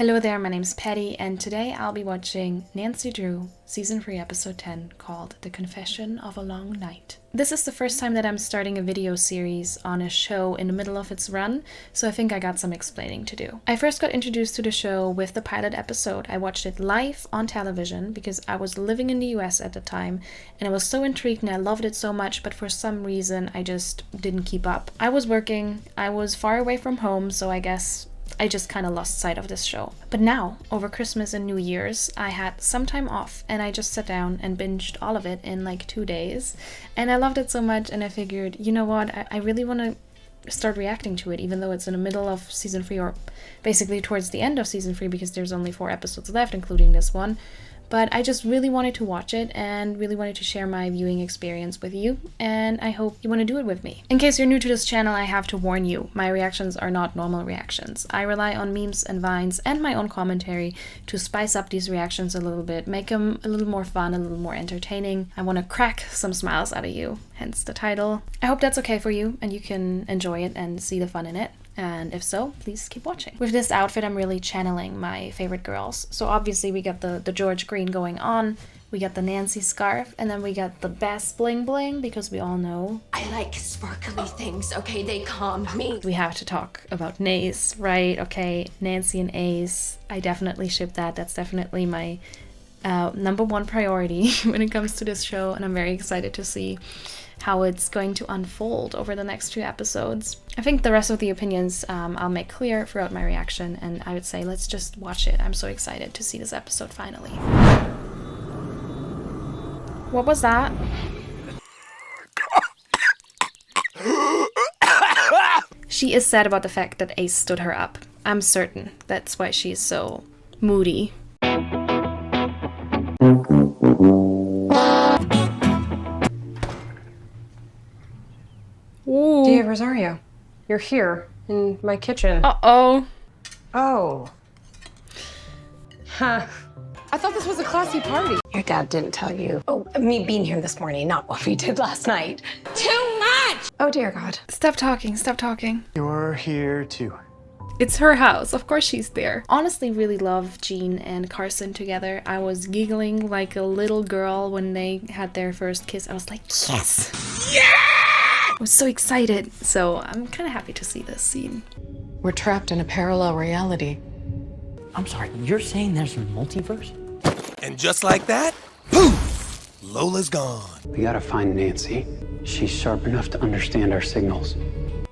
Hello there, my name's Patty, and today I'll be watching Nancy Drew, Season 3, Episode 10, called The Confession of a Long Night. This is the first time that I'm starting a video series on a show in the middle of its run, so I think I got some explaining to do. I first got introduced to the show with the pilot episode. I watched it live on television because I was living in the US at the time, and I was so intrigued and I loved it so much, but for some reason I just didn't keep up. I was working, I was far away from home, so I guess I just kind of lost sight of this show. But now, over Christmas and New Year's, I had some time off and I just sat down and binged all of it in like 2 days. And I loved it so much and I figured, you know what, I really want to start reacting to it, even though it's in the middle of Season 3 or basically towards the end of Season 3 because there's only 4 episodes left, including this one. But I just really wanted to watch it and really wanted to share my viewing experience with you, and I hope you want to do it with me. In case you're new to this channel, I have to warn you, my reactions are not normal reactions. I rely on memes and vines and my own commentary to spice up these reactions a little bit, make them a little more fun, a little more entertaining. I want to crack some smiles out of you, hence the title. I hope that's okay for you and you can enjoy it and see the fun in it. And if so, please keep watching. With this outfit, I'm really channeling my favorite girls. So obviously we got the George green going on, we got the Nancy scarf, and then we got the best bling bling because we all know I like sparkly things, okay? They calm me. We have to talk about Nace, right? Okay, Nancy and Ace. I definitely ship that. That's definitely my number one priority when it comes to this show, and I'm very excited to see how it's going to unfold over the next 2 episodes. I think the rest of the opinions I'll make clear throughout my reaction, and I would say let's just watch it. I'm so excited to see this episode finally. What was that? She is sad about the fact that Ace stood her up. I'm certain that's why she's so moody. Ooh. Dear Rosario, you're here in my kitchen. Uh-oh. Oh. Huh. I thought this was a classy party. Your dad didn't tell you. Oh, me being here this morning, not what we did last night. Too much! Oh, dear God. Stop talking, stop talking. You're here too. It's her house, of course she's there. Honestly, really love Jean and Carson together. I was giggling like a little girl when they had their first kiss. I was like, yes! Yeah! I was so excited. So I'm kind of happy to see this scene. We're trapped in a parallel reality. I'm sorry, you're saying there's a multiverse? And just like that, poof, Lola's gone. We gotta find Nancy. She's sharp enough to understand our signals.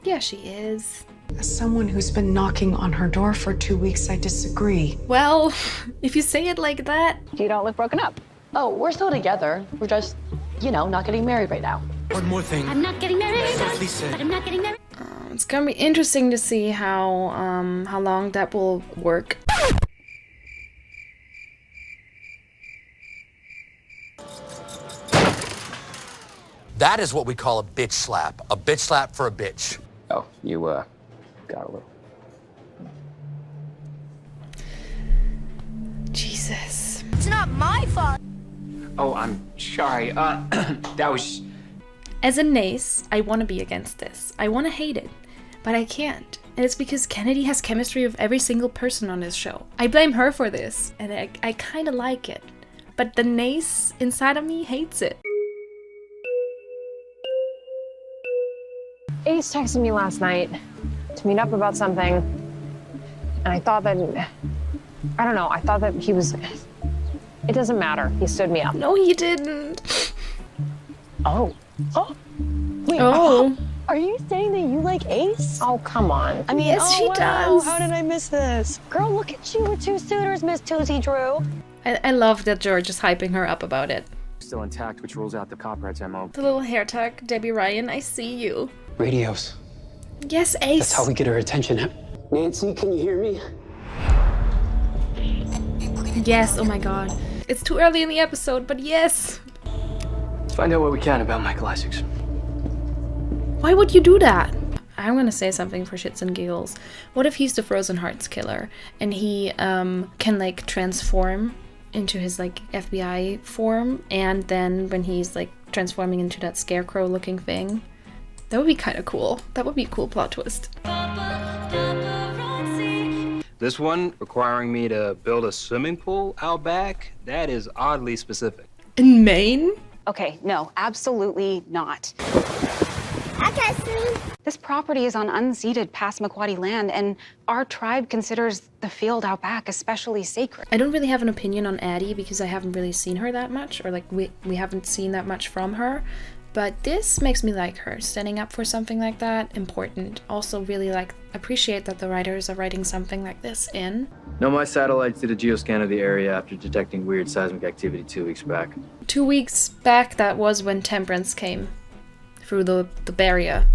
Yeah, she is. As someone who's been knocking on her door for 2 weeks, I disagree. Well, if you say it like that. You don't look broken up. Oh, we're still together. We're just, not getting married right now. One more thing. I'm not getting married. Softly said. But I'm not getting married. It's gonna be interesting to see how long that will work. That is what we call a bitch slap. A bitch slap for a bitch. Oh, you, got a little. Jesus. It's not my fault. Oh, I'm sorry. That was... As a Nace, I want to be against this. I want to hate it, but I can't. And it's because Kennedy has chemistry with every single person on this show. I blame her for this, and I kind of like it. But the Nace inside of me hates it. Ace texted me last night to meet up about something, and I thought that, I don't know, I thought that he was, it doesn't matter. He stood me up. No, he didn't. Oh. Oh. Wait, Oh. Are you saying that you like Ace? Oh, come on. I mean, Yes, she wow, does. How did I miss this? Girl, look at you with 2 suitors, Miss Tootsie Drew. I love that George is hyping her up about it. Still intact, which rules out the copyrights MO. The little hair tuck, Debbie Ryan, I see you. Radios. Yes, Ace. That's how we get her attention. Nancy, can you hear me? Yes, oh my god. It's too early in the episode, but yes. Let's find out what we can about Michael Isaacs. Why would you do that? I'm gonna say something for shits and giggles. What if he's the Frozen Hearts killer and he can like transform into his like FBI form, and then when he's like transforming into that scarecrow looking thing, that would be kind of cool. That would be a cool plot twist. The This one requiring me to build a swimming pool out back, that is oddly specific. In Maine? Okay, no, absolutely not. This property is on unceded Passamaquoddy land, and our tribe considers the field out back especially sacred. I don't really have an opinion on Addie because I haven't really seen her that much, or like we haven't seen that much from her. But this makes me like her. Standing up for something like that, important. Also really appreciate that the writers are writing something like this in. No, my satellites did a geoscan of the area after detecting weird seismic activity 2 weeks back. 2 weeks back, that was when Temperance came through the barrier.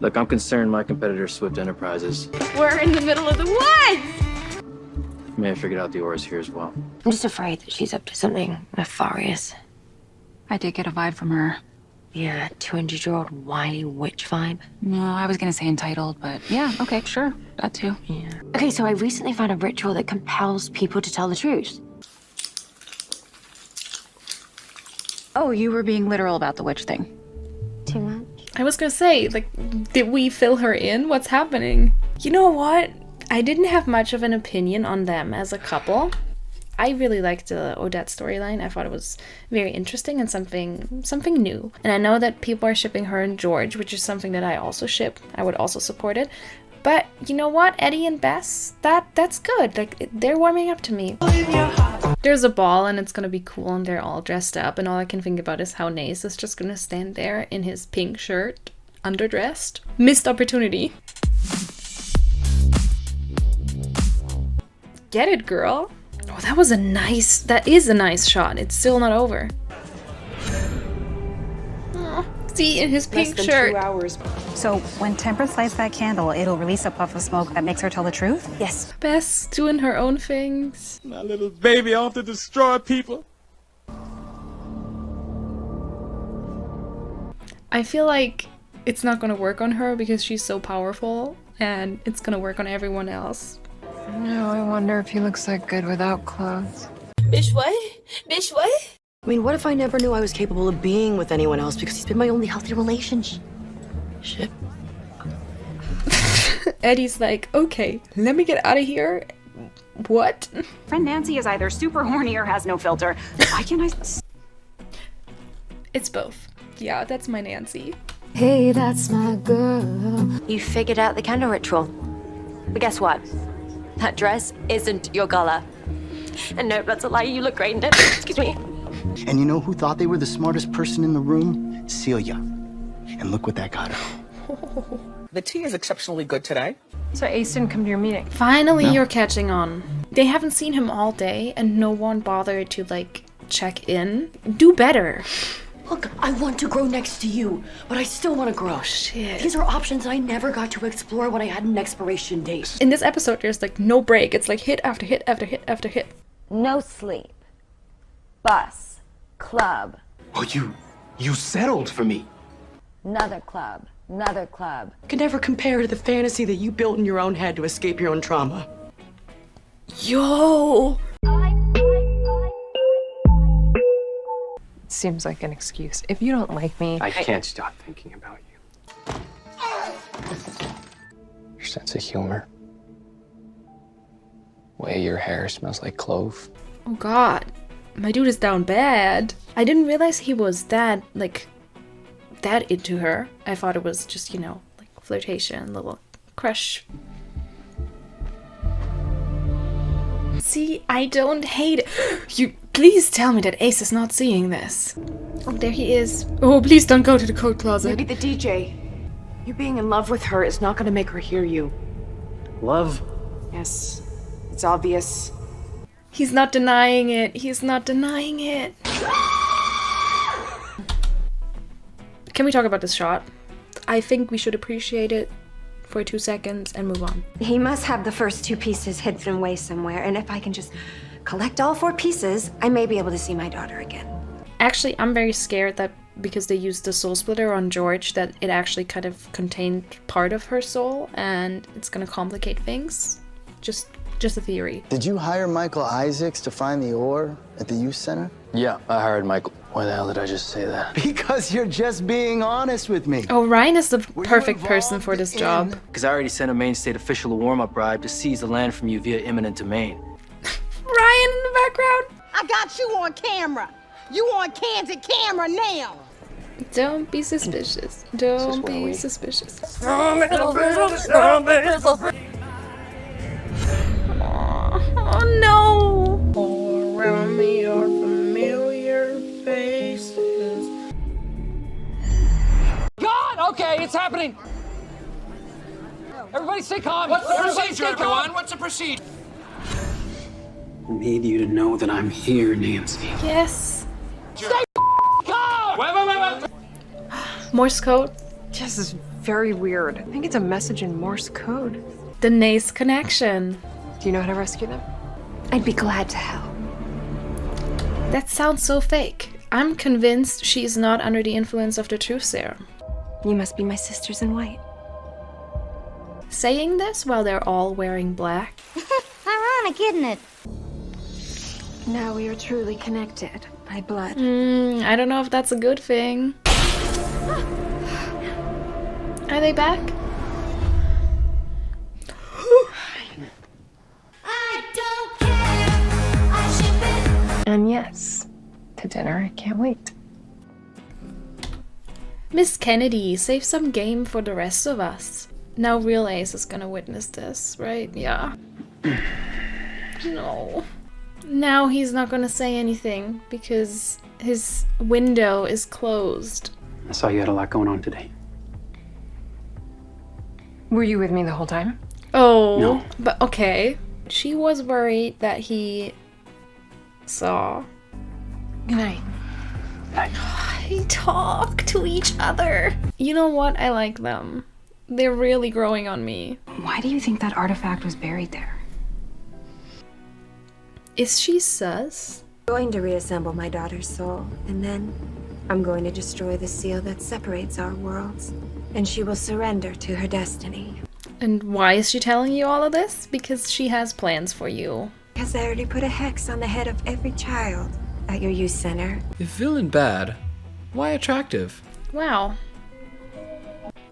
Look, I'm concerned my competitor Swift Enterprises We're in the middle of the woods! may have figured out the ores here as well. I'm just afraid that she's up to something nefarious. I did get a vibe from her. Yeah, 200-year-old whiny witch vibe. No, I was gonna say entitled, but yeah, okay, sure, that too. Yeah. Okay, so I recently found a ritual that compels people to tell the truth. Oh, you were being literal about the witch thing. Too much? I was gonna say, did we fill her in? What's happening? You know what? I didn't have much of an opinion on them as a couple. I really liked the Odette storyline. I thought it was very interesting and something new. And I know that people are shipping her and George, which is something that I also ship. I would also support it. But you know what? Eddie and Bess, that's good. Like, they're warming up to me. There's a ball and it's gonna be cool and they're all dressed up, and all I can think about is how Nace is just gonna stand there in his pink shirt, underdressed. Missed opportunity. Get it, girl. Oh, that is a nice shot. It's still not over. Oh, see, in his pink shirt. 2 hours. So when Temperance lights that candle, it'll release a puff of smoke that makes her tell the truth? Yes. Bess doing her own things. My little baby off to destroy people. I feel like it's not gonna work on her because she's so powerful, and it's gonna work on everyone else. No, I wonder if he looks that good without clothes. Bitch, what? Bitch, what? I mean, what if I never knew I was capable of being with anyone else because he's been my only healthy relationship? Eddie's like, okay, let me get out of here. What? Friend Nancy is either super horny or has no filter. Why can't I? It's both. Yeah, that's my Nancy. Hey, that's my girl. You figured out the candle ritual. But guess what? That dress isn't your color. And no, that's a lie. You look great in it. Excuse me. And you know who thought they were the smartest person in the room? Celia. And look what that got her. The tea is exceptionally good today. So Ace didn't come to your meeting? Finally, you're catching on. They haven't seen him all day, and no one bothered to, check in. Do better. Look, I want to grow next to you, but I still want to grow. Oh, shit. These are options I never got to explore when I had an expiration date. In this episode, there's, no break. It's hit after hit after hit after hit. No sleep. Bus. Club. Oh, you settled for me. Another club. Another club. Could never compare to the fantasy that you built in your own head to escape your own trauma. Yo! Seems like an excuse. If you don't like me, I can't stop thinking about you. Your sense of humor. Way your hair smells like clove. Oh god. My dude is down bad. I didn't realize he was that into her. I thought it was just, flirtation, little crush. See, I don't hate it. You please tell me that Ace is not seeing this. Oh, there he is. Oh, please don't go to the coat closet. Maybe the DJ. You being in love with her is not gonna make her hear you. Love? Yes, it's obvious. He's not denying it. He's not denying it. Can we talk about this shot? I think we should appreciate it for 2 seconds and move on. He must have the first 2 pieces hidden away somewhere, and if I can just collect all 4 pieces, I may be able to see my daughter again. Actually, I'm very scared that because they used the soul splitter on George, that it actually kind of contained part of her soul, and it's gonna complicate things. Just Just a theory. Did you hire Michael Isaacs to find the ore at the youth center? Yeah, I hired Michael. Why the hell did I just say that? Because you're just being honest with me. Oh, Ryan is the perfect person for this job. Because I already sent a Maine State official a warm-up bribe to seize the land from you via eminent domain. Ryan in the background. I got you on camera. You on candid camera now. Don't be suspicious. Don't be suspicious. Oh no! All around me are familiar faces. God! Okay, it's happening! Everybody stay calm! What's the procedure, everyone? What's the procedure? I need you to know that I'm here, Nancy. Yes. Stay calm! Wait. Morse code. This is very weird. I think it's a message in Morse code. The nace connection. Do you know how to rescue them? I'd be glad to help. That sounds so fake. I'm convinced she's not under the influence of the truth serum. You must be my sisters in white. Saying this while they're all wearing black. Ironic, isn't it? Now we are truly connected by blood. I don't know if that's a good thing. Are they back? And yes, to dinner. I can't wait. Miss Kennedy, save some game for the rest of us. Now real Ace is gonna witness this, right? Yeah. No. Now he's not gonna say anything because his window is closed. I saw you had a lot going on today. Were you with me the whole time? Oh, No. But okay. She was worried that he saw. Good night. They talk to each other. You know what? I like them. They're really growing on me. Why do you think that artifact was buried there? Is she sus? I'm going to reassemble my daughter's soul, and then I'm going to destroy the seal that separates our worlds, and she will surrender to her destiny. And why is she telling you all of this? Because she has plans for you. Because I already put a hex on the head of every child at your youth center. If villain bad, why attractive? Wow.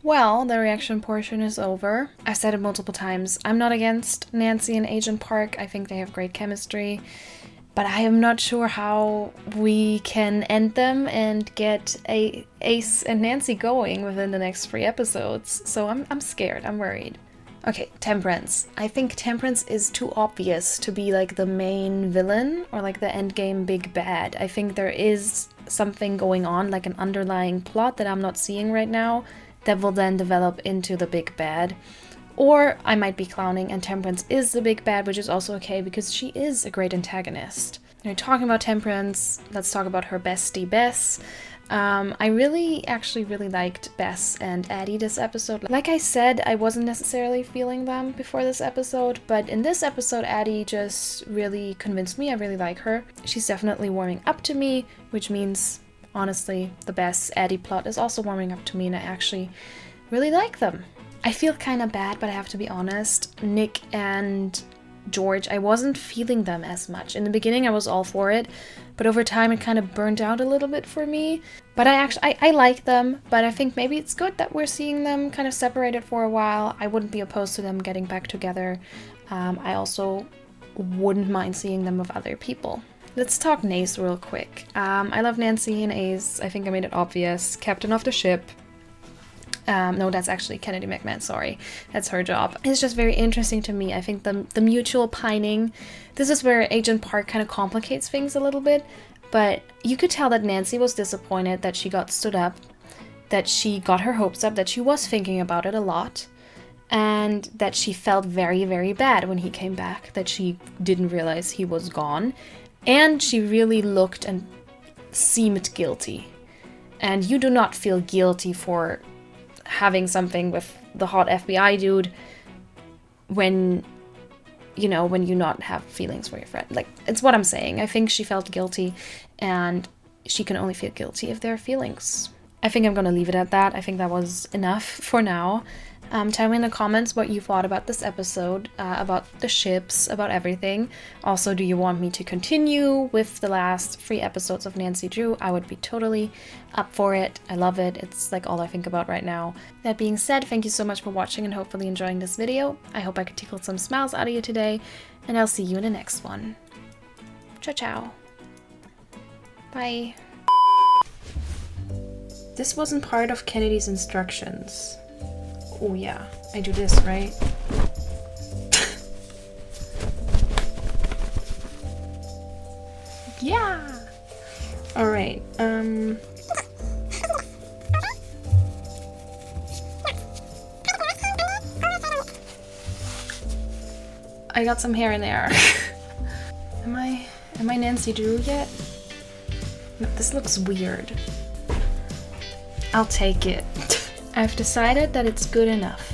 Well, the reaction portion is over. I've said it multiple times. I'm not against Nancy and Agent Park. I think they have great chemistry. But I am not sure how we can end them and get Ace and Nancy going within the next 3 episodes. So I'm scared. I'm worried. Okay, Temperance. I think Temperance is too obvious to be like the main villain or like the endgame big bad. I think there is something going on, like an underlying plot that I'm not seeing right now, that will then develop into the big bad. Or I might be clowning and Temperance is the big bad, which is also okay because she is a great antagonist. Now, talking about Temperance, let's talk about her bestie Bess. I really liked Bess and Addie this episode. Like I said, I wasn't necessarily feeling them before this episode, but in this episode, Addie just really convinced me. I really like her. She's definitely warming up to me, which means, honestly, the Bess Addie plot is also warming up to me, and I actually really like them. I feel kind of bad, but I have to be honest. Nick and George, I wasn't feeling them as much. In the beginning, I was all for it, but over time, it kind of burned out a little bit for me. But I like them, but I think maybe it's good that we're seeing them kind of separated for a while. I wouldn't be opposed to them getting back together. I also wouldn't mind seeing them with other people. Let's talk Nace real quick. I love Nancy and Ace. I think I made it obvious. Captain of the ship. No, that's actually Kennedy McMahon, sorry. That's her job. It's just very interesting to me. I think the mutual pining, this is where Agent Park kind of complicates things a little bit, but you could tell that Nancy was disappointed that she got stood up, that she got her hopes up, that she was thinking about it a lot, and that she felt very, very bad when he came back, that she didn't realize he was gone, and she really looked and seemed guilty. And you do not feel guilty for having something with the hot FBI dude when you not have feelings for your friend. Like, it's what I'm saying. I think she felt guilty, and she can only feel guilty if there are feelings. I think I'm gonna leave it at that. I think that was enough for now. Tell me in the comments what you thought about this episode, about the ships, about everything. Also, do you want me to continue with the last 3 episodes of Nancy Drew? I would be totally up for it. I love it. It's like all I think about right now. That being said, thank you so much for watching and hopefully enjoying this video. I hope I could tickle some smiles out of you today, and I'll see you in the next one. Ciao, ciao. Bye. This wasn't part of Kennedy's instructions. Oh yeah, I do this, right? Yeah! Alright, I got some hair in there. Am I Nancy Drew yet? No, this looks weird. I'll take it. I've decided that it's good enough.